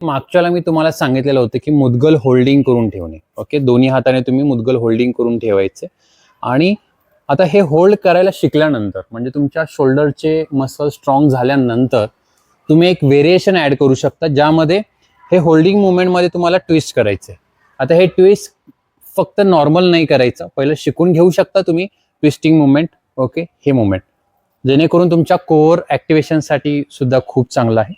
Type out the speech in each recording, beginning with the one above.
मागच्याला मी तुम्हाला सांगितलेलं होतं की मुदगल होल्डिंग करून ठेवणे. ओके, दोन्ही हाताने तुम्ही मुदगल होल्डिंग करून ठेवायचे. आणि आता हे होल्ड करायला शिकल्यानंतर म्हणजे तुमच्या शोल्डरचे मसल स्ट्रॉंग झाल्यानंतर तुम्ही एक व्हेरिएशन ॲड करू शकता, ज्यामध्ये हे होल्डिंग मुवमेंटमध्ये तुम्हाला ट्विस्ट करायचं आहे. आता हे ट्विस्ट फक्त नॉर्मल नाही करायचं, पहिलं शिकून घेऊ शकता तुम्ही ट्विस्टिंग मुवमेंट. ओके, हे मुवमेंट जेणेकरून तुमच्या कोअर ॲक्टिवेशनसाठी सुद्धा खूप चांगलं आहे.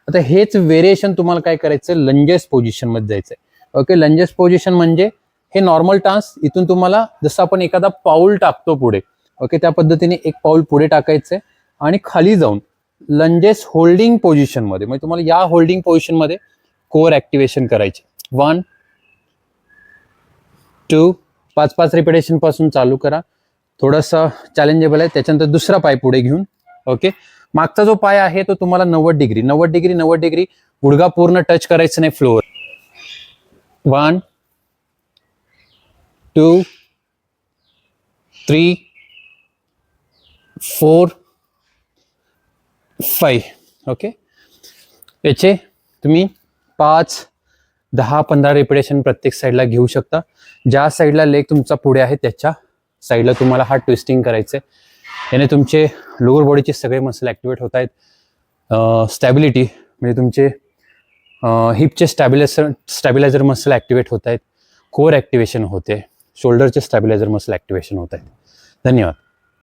आता हेच व्हेरिएशन तुम्हाला काय करायचं, लंजेस पोझिशनमध्ये जायचं आहे. ओके, लंजेस पोझिशन म्हणजे हे नॉर्मल टास्क, इथून तुम्हाला जसं आपण एखादा पाऊल टाकतो पुढे, ओके, त्या पद्धतीने एक पाऊल पुढे टाकायचं आहे आणि खाली जाऊन लंजेस होल्डिंग पोझिशनमध्ये, म्हणजे तुम्हाला या होल्डिंग पोझिशनमध्ये कोअर ॲक्टिवेशन करायचे. 1 2 5 रिपिटेशन पासून चालू करा. थोडंसं चॅलेंजेबल आहे. त्याच्यानंतर दुसरा पाय पुढे घेऊन, ओके, मागचा जो पाय आहे तो तुम्हाला 90 डिग्री गुडघा पूर्ण टच करायचं नाही फ्लोअर. 1 2 3 4 5. ओके, याचे तुम्ही 5 10 15 रिपिटेशन प्रत्येक साईडला घेऊ शकता. ज्या साईडला लेग तुमचा पुढे आहे त्याच्या साईडला तुम्हाला हा ट्विस्टिंग करायचं आहे. याने तुमचे लोअर बॉडीचे सगळे मसल ॲक्टिवेट होत आहेत. स्टॅबिलिटी म्हणजे तुमचे हिपचे स्टॅबिलायझर मसल ॲक्टिवेट होत आहेत. कोअर ॲक्टिवेशन होते. शोल्डरचे स्टॅबिलायझर मसल ॲक्टिवेशन होत आहेत. धन्यवाद.